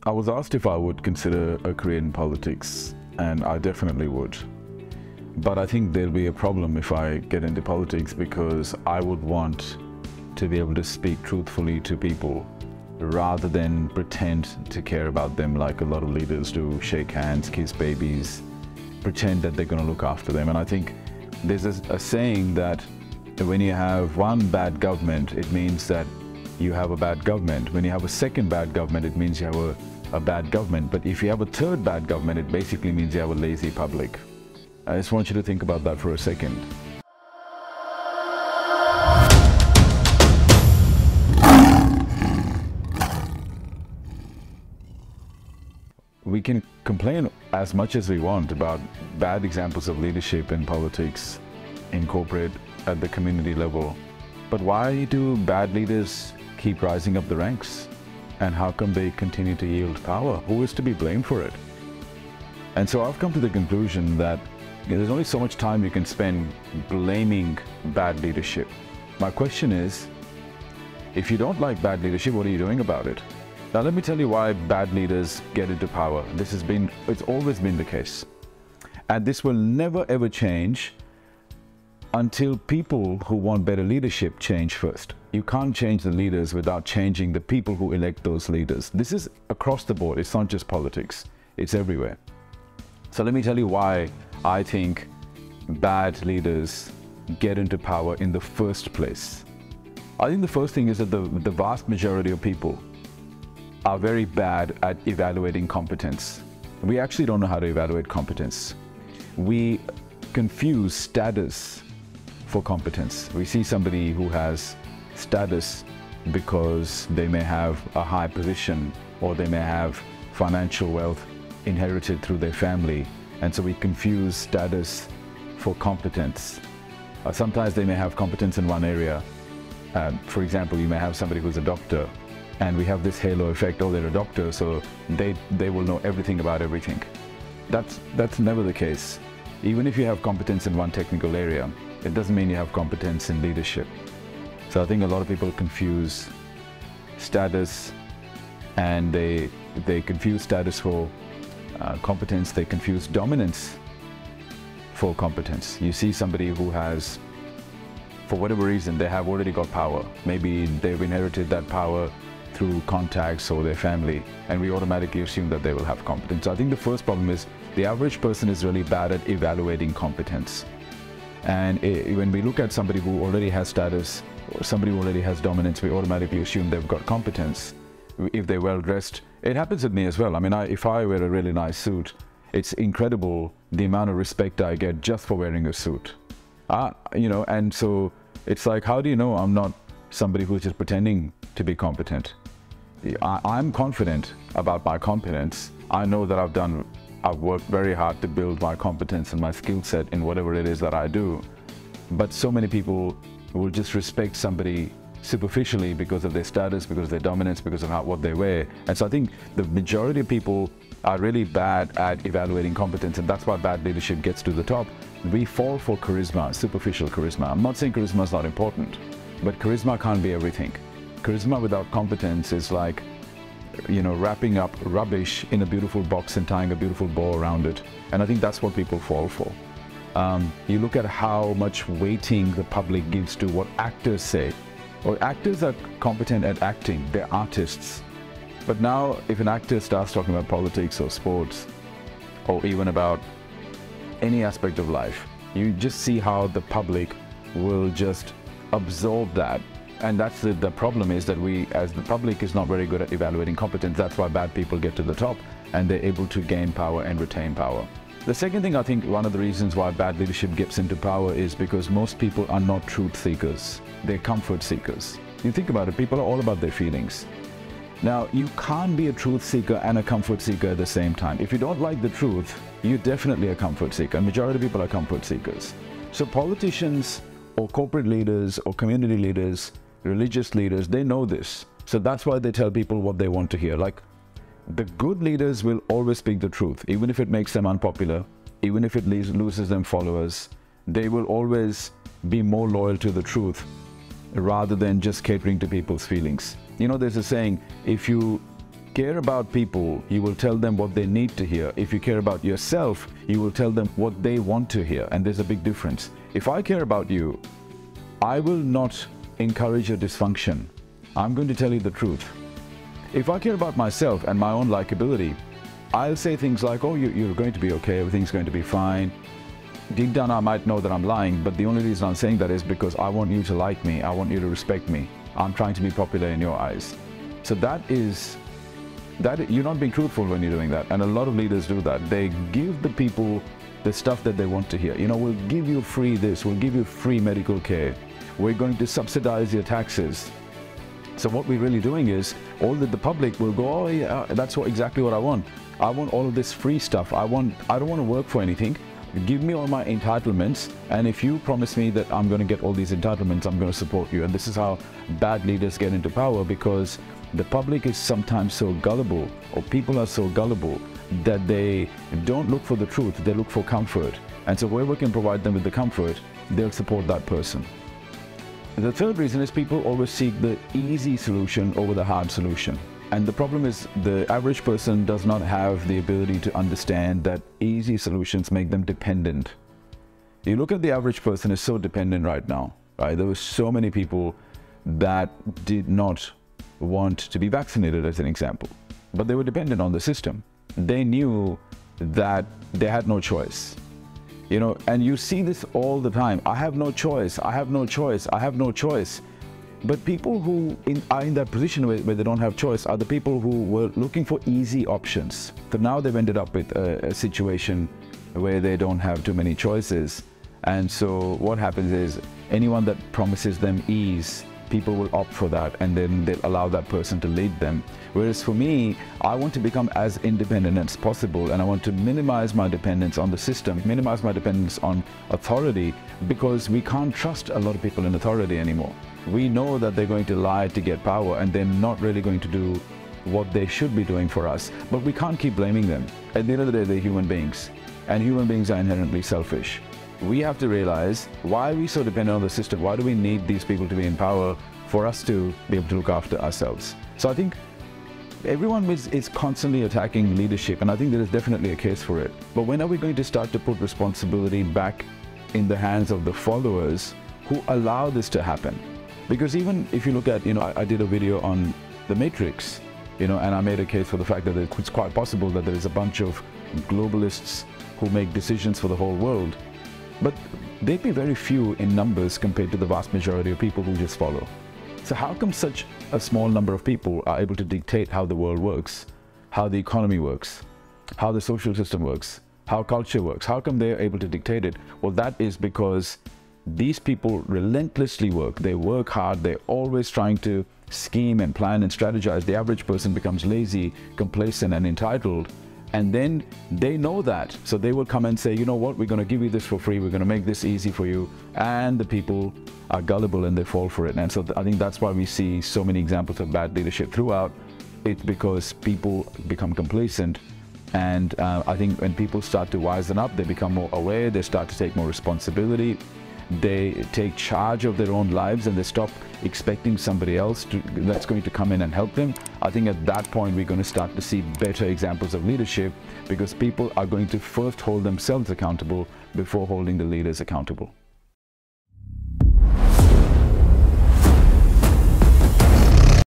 I was asked if I would consider a career in politics, and I definitely would. But I think there'll be a problem if I get into politics, because I would want to be able to speak truthfully to people rather than pretend to care about them like a lot of leaders do, shake hands, kiss babies, pretend that they're going to look after them. And I think there's a saying that when you have one bad government, it means that you have a bad government. When you have a second bad government, it means you have a bad government. But if you have a third bad government, it basically means you have a lazy public. I just want you to think about that for a second. We can complain as much as we want about bad examples of leadership in politics, in corporate, at the community level. But why do bad leaders keep rising up the ranks? And how come they continue to yield power? Who is to be blamed for it? And so I've come to the conclusion that there's only so much time you can spend blaming bad leadership. My question is, if you don't like bad leadership, what are you doing about it? Now let me tell you why bad leaders get into power. It's always been the case. And this will never ever change until people who want better leadership change first. You can't change the leaders without changing the people who elect those leaders. This is across the board. It's not just politics. It's everywhere. So let me tell you why I think bad leaders get into power in the first place. I think the first thing is that the vast majority of people are very bad at evaluating competence. We actually don't know how to evaluate competence. We confuse status for competence. We see somebody who has status because they may have a high position, or they may have financial wealth inherited through their family, and so we confuse status for competence. Sometimes they may have competence in one area. For example, you may have somebody who's a doctor, and we have this halo effect. Oh, they're a doctor, so they will know everything about everything. That's never the case. Even if you have competence in one technical area, it doesn't mean you have competence in leadership. So I think a lot of people confuse status, and they confuse status for competence. They confuse dominance for competence. You see somebody who has, for whatever reason, they have already got power. Maybe they've inherited that power through contacts or their family, and we automatically assume that they will have competence. So I think the first problem is the average person is really bad at evaluating competence. And when we look at somebody who already has status, or somebody who already has dominance, we automatically assume they've got competence. If they're well dressed, it happens with me as well. I mean, if I wear a really nice suit, it's incredible the amount of respect I get just for wearing a suit. And so it's like, how do you know I'm not somebody who's just pretending to be competent? I'm confident about my competence. I know that I've worked very hard to build my competence and my skill set in whatever it is that I do. But so many people will just respect somebody superficially because of their status, because of their dominance, because of what they wear. And so I think the majority of people are really bad at evaluating competence, and that's why bad leadership gets to the top. We fall for charisma, superficial charisma. I'm not saying charisma is not important, but charisma can't be everything. Charisma without competence is like, wrapping up rubbish in a beautiful box and tying a beautiful bow around it. And I think that's what people fall for. You look at how much weighting the public gives to what actors say. Well, actors are competent at acting, they're artists. But now if an actor starts talking about politics or sports, or even about any aspect of life, you just see how the public will just absorb that. And that's the problem, is that we, as the public, is not very good at evaluating competence. That's why bad people get to the top, and they're able to gain power and retain power. The second thing, I think one of the reasons why bad leadership gets into power is because most people are not truth seekers. They're comfort seekers. You think about it, people are all about their feelings. Now, you can't be a truth seeker and a comfort seeker at the same time. If you don't like the truth, you're definitely a comfort seeker. And majority of people are comfort seekers. So politicians or corporate leaders or community leaders, religious leaders, they know this. So that's why they tell people what they want to hear. Like, the good leaders will always speak the truth, even if it makes them unpopular, even if it loses them followers. They will always be more loyal to the truth rather than just catering to people's feelings. You know, there's a saying, if you care about people, you will tell them what they need to hear. If you care about yourself, you will tell them what they want to hear. And there's a big difference. If I care about you, I will not encourage your dysfunction. I'm going to tell you the truth. If I care about myself and my own likability, I'll say things like, oh, you're going to be okay, everything's going to be fine. Deep down, I might know that I'm lying, but the only reason I'm saying that is because I want you to like me. I want you to respect me. I'm trying to be popular in your eyes. So you're not being truthful when you're doing that. And a lot of leaders do that. They give the people the stuff that they want to hear. You know, we'll give you free this, we'll give you free medical care. We're going to subsidize your taxes. So what we're really doing is, all that the public will go, oh yeah, that's exactly what I want. I want all of this free stuff. I don't want to work for anything. Give me all my entitlements, and if you promise me that I'm going to get all these entitlements, I'm going to support you. And this is how bad leaders get into power, because the public is sometimes so gullible, or people are so gullible, that they don't look for the truth, they look for comfort. And so whoever can provide them with the comfort, they'll support that person. The third reason is people always seek the easy solution over the hard solution. And the problem is, the average person does not have the ability to understand that easy solutions make them dependent. You look at the average person is so dependent right now, right? There were so many people that did not want to be vaccinated, as an example, but they were dependent on the system. They knew that they had no choice. You know, and you see this all the time. I have no choice, I have no choice, I have no choice. But people who are in that position where they don't have choice are the people who were looking for easy options. So now they've ended up with a situation where they don't have too many choices. And so what happens is, anyone that promises them ease, people will opt for that, and then they'll allow that person to lead them. Whereas for me, I want to become as independent as possible, and I want to minimize my dependence on the system, minimize my dependence on authority, because we can't trust a lot of people in authority anymore. We know that they're going to lie to get power, and they're not really going to do what they should be doing for us. But we can't keep blaming them. At the end of the day, they're human beings, and human beings are inherently selfish. We have to realize, why are we so dependent on the system? Why do we need these people to be in power for us to be able to look after ourselves? So I think everyone is constantly attacking leadership, and I think there is definitely a case for it. But when are we going to start to put responsibility back in the hands of the followers who allow this to happen? Because even if you look at, I did a video on the Matrix, and I made a case for the fact that it's quite possible that there is a bunch of globalists who make decisions for the whole world. But they'd be very few in numbers compared to the vast majority of people who just follow. So how come such a small number of people are able to dictate how the world works, how the economy works, how the social system works, how culture works? How come they're able to dictate it? Well, that is because these people relentlessly work. They work hard. They're always trying to scheme and plan and strategize. The average person becomes lazy, complacent, and entitled. And then they know that. So they will come and say, you know what, we're going to give you this for free. We're going to make this easy for you. And the people are gullible and they fall for it. And so I think that's why we see so many examples of bad leadership throughout. It's because people become complacent. And I think when people start to wisen up, they become more aware. They start to take more responsibility. They take charge of their own lives, and they stop expecting somebody else that's going to come in and help them. I think at that point we're going to start to see better examples of leadership, because people are going to first hold themselves accountable before holding the leaders accountable.